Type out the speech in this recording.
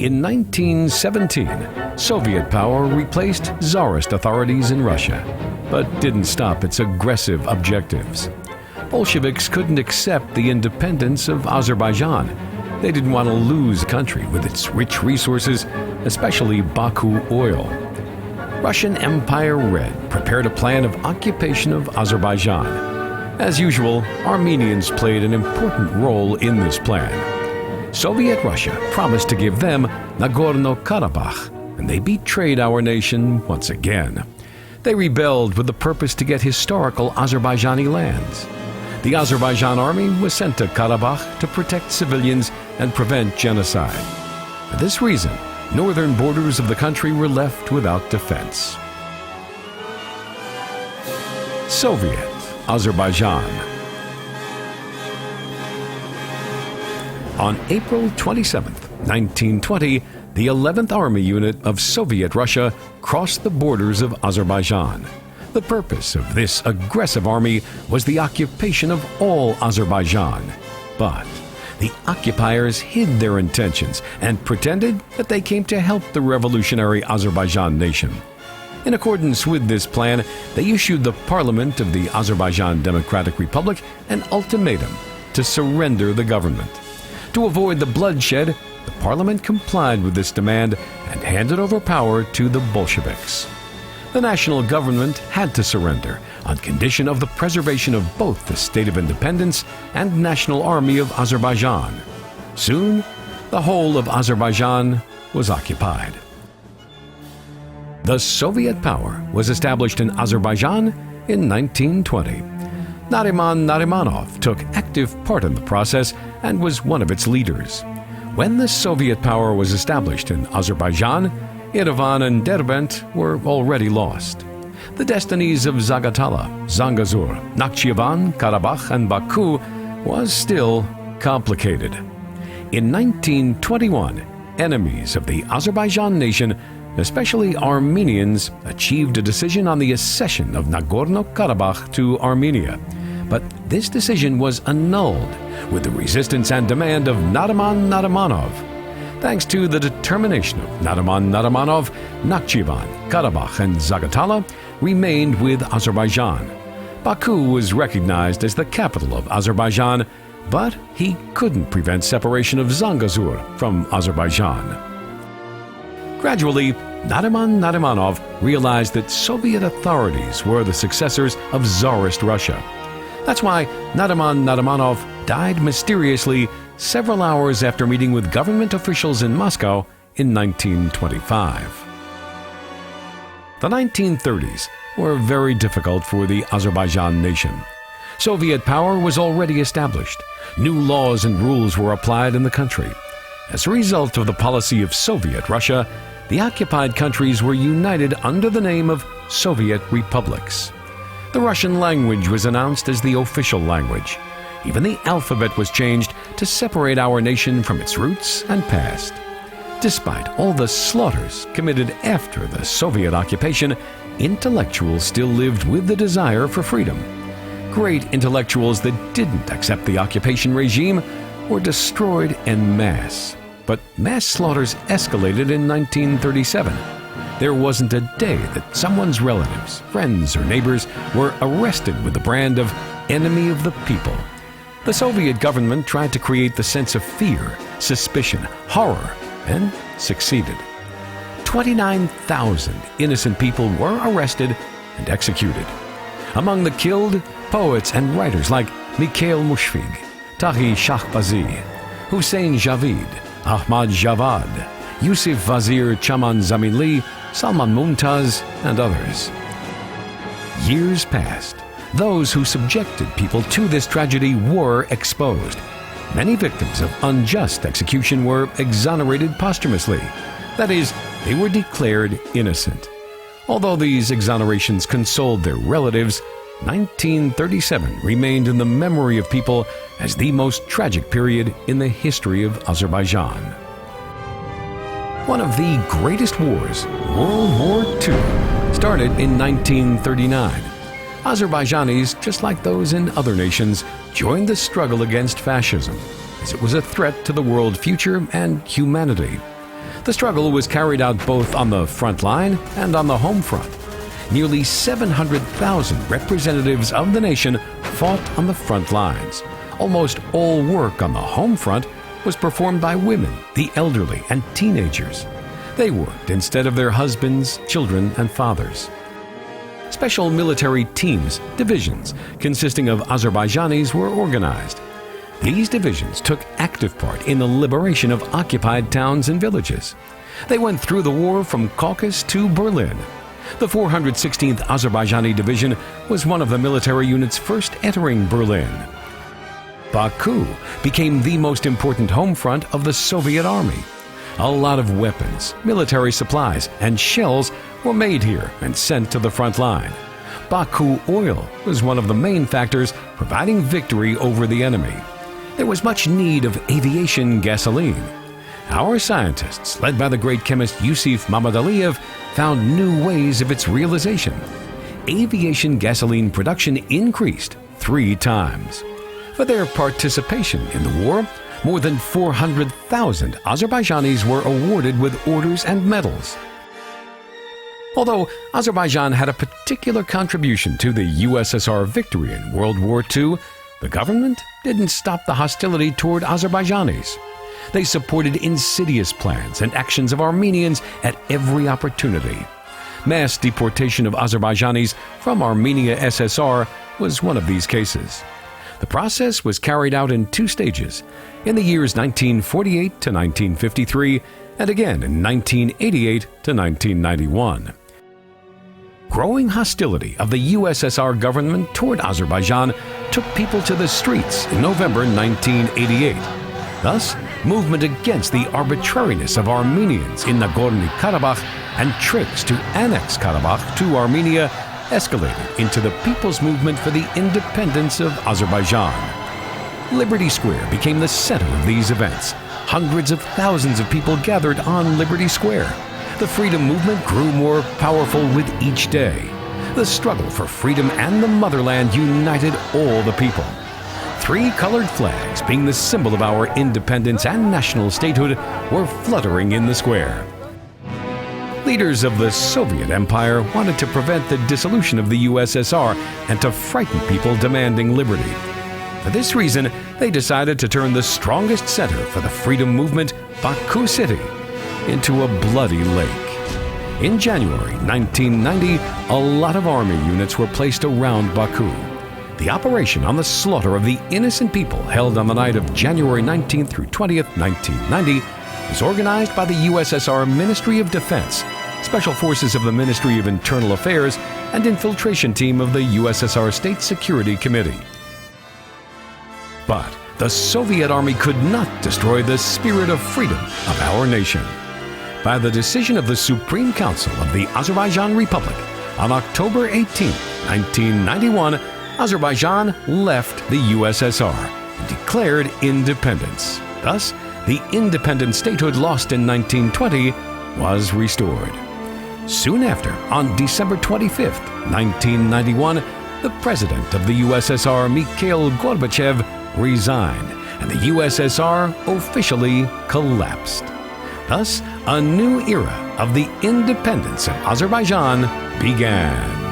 In 1917, Soviet power replaced tzarist authorities in Russia, but didn't stop its aggressive objectives. Bolsheviks couldn't accept the independence of Azerbaijan. They didn't want to lose the country with its rich resources, especially Baku oil. Russian Empire Red prepared a plan of occupation of Azerbaijan. As usual, Armenians played an important role in this plan. Soviet Russia promised to give them Nagorno-Karabakh, and they betrayed our nation once again. They rebelled with the purpose to get historical Azerbaijani lands. The Azerbaijan army was sent to Karabakh to protect civilians and prevent genocide. For this reason, northern borders of the country were left without defense. Soviet Azerbaijan. On April 27, 1920, the 11th Army Unit of Soviet Russia crossed the borders of Azerbaijan. The purpose of this aggressive army was the occupation of all Azerbaijan. But the occupiers hid their intentions and pretended that they came to help the revolutionary Azerbaijan nation. In accordance with this plan, they issued the parliament of the Azerbaijan Democratic Republic an ultimatum to surrender the government. To avoid the bloodshed, the parliament complied with this demand and handed over power to the Bolsheviks. The national government had to surrender on condition of the preservation of both the state of independence and national army of Azerbaijan. Soon, the whole of Azerbaijan was occupied. The Soviet power was established in Azerbaijan in 1920. Nariman Narimanov took active part in the process and was one of its leaders. When the Soviet power was established in Azerbaijan, Yerevan and Derbent were already lost. The destinies of Zagatal, Zangezur, Nakhchivan, Karabakh, and Baku was still complicated. In 1921, enemies of the Azerbaijan nation, especially Armenians, achieved a decision on the accession of Nagorno-Karabakh to Armenia. But this decision was annulled with the resistance and demand of Nariman Narimanov. Thanks to the determination of Nariman Narimanov, Nakhchivan, Karabakh, and Zagatal remained with Azerbaijan. Baku was recognized as the capital of Azerbaijan, but he couldn't prevent separation of Zangezur from Azerbaijan. Gradually, Nariman Narimanov realized that Soviet authorities were the successors of Tsarist Russia. That's why Nariman Narimanov died mysteriously several hours after meeting with government officials in Moscow in 1925. The 1930s were very difficult for the Azerbaijan nation. Soviet power was already established. New laws and rules were applied in the country. As a result of the policy of Soviet Russia, the occupied countries were united under the name of Soviet republics. The Russian language was announced as the official language. Even the alphabet was changed to separate our nation from its roots and past. Despite all the slaughters committed after the Soviet occupation, intellectuals still lived with the desire for freedom. Great intellectuals that didn't accept the occupation regime were destroyed en masse. But mass slaughters escalated in 1937. There wasn't a day that someone's relatives, friends, or neighbors were arrested with the brand of enemy of the people. The Soviet government tried to create the sense of fear, suspicion, horror, and succeeded. 29,000 innocent people were arrested and executed. Among the killed, poets and writers like Mikhail Mushfig, Tahi Shahbazi, Hussein Javid, Ahmad Javad, Yusuf Wazir Chaman Zamili, Salman Mumtaz, and others. Years passed. Those who subjected people to this tragedy were exposed. Many victims of unjust execution were exonerated posthumously. That is, they were declared innocent. Although these exonerations consoled their relatives, 1937 remained in the memory of people as the most tragic period in the history of Azerbaijan. One of the greatest wars, World War II, started in 1939. Azerbaijanis, just like those in other nations, joined the struggle against fascism, as it was a threat to the world future and humanity. The struggle was carried out both on the front line and on the home front. Nearly 700,000 representatives of the nation fought on the front lines. Almost all work on the home front was performed by women, the elderly, and teenagers. They worked instead of their husbands, children, and fathers. Special military teams, divisions, consisting of Azerbaijanis were organized. These divisions took active part in the liberation of occupied towns and villages. They went through the war from Caucasus to Berlin. The 416th Azerbaijani Division was one of the military units first entering Berlin. Baku became the most important home front of the Soviet Army. A lot of weapons, military supplies, and shells were made here and sent to the front line. Baku oil was one of the main factors providing victory over the enemy. There was much need of aviation gasoline. Our scientists, led by the great chemist Yusuf Mammadaliyev, found new ways of its realization. Aviation gasoline production increased 3 times. For their participation in the war, more than 400,000 Azerbaijanis were awarded with orders and medals. Although Azerbaijan had a particular contribution to the USSR victory in World War II, the government didn't stop the hostility toward Azerbaijanis. They supported insidious plans and actions of Armenians at every opportunity. Mass deportation of Azerbaijanis from Armenia SSR was one of these cases. The process was carried out in 2 stages, in the years 1948 to 1953, and again in 1988 to 1991. Growing hostility of the USSR government toward Azerbaijan took people to the streets in November 1988. Thus, movement against the arbitrariness of Armenians in Nagorno-Karabakh and tricks to annex Karabakh to Armenia escalated into the People's Movement for the Independence of Azerbaijan. Liberty Square became the center of these events. Hundreds of thousands of people gathered on Liberty Square. The freedom movement grew more powerful with each day. The struggle for freedom and the motherland united all the people. 3 colored flags, being the symbol of our independence and national statehood, were fluttering in the square. Leaders of the Soviet Empire wanted to prevent the dissolution of the USSR and to frighten people demanding liberty. For this reason, they decided to turn the strongest center for the freedom movement, Baku City, into a bloody lake. In January 1990, a lot of army units were placed around Baku. The operation on the slaughter of the innocent people held on the night of January 19th through 20th, 1990, was organized by the USSR Ministry of Defense, Special Forces of the Ministry of Internal Affairs, and infiltration team of the USSR State Security Committee. But the Soviet Army could not destroy the spirit of freedom of our nation. By the decision of the Supreme Council of the Azerbaijan Republic on October 18, 1991, Azerbaijan left the USSR and declared independence. Thus, the independent statehood lost in 1920 was restored. Soon after, on December 25, 1991, the president of the USSR, Mikhail Gorbachev, resigned, and the USSR officially collapsed. Thus, a new era of the independence of Azerbaijan began.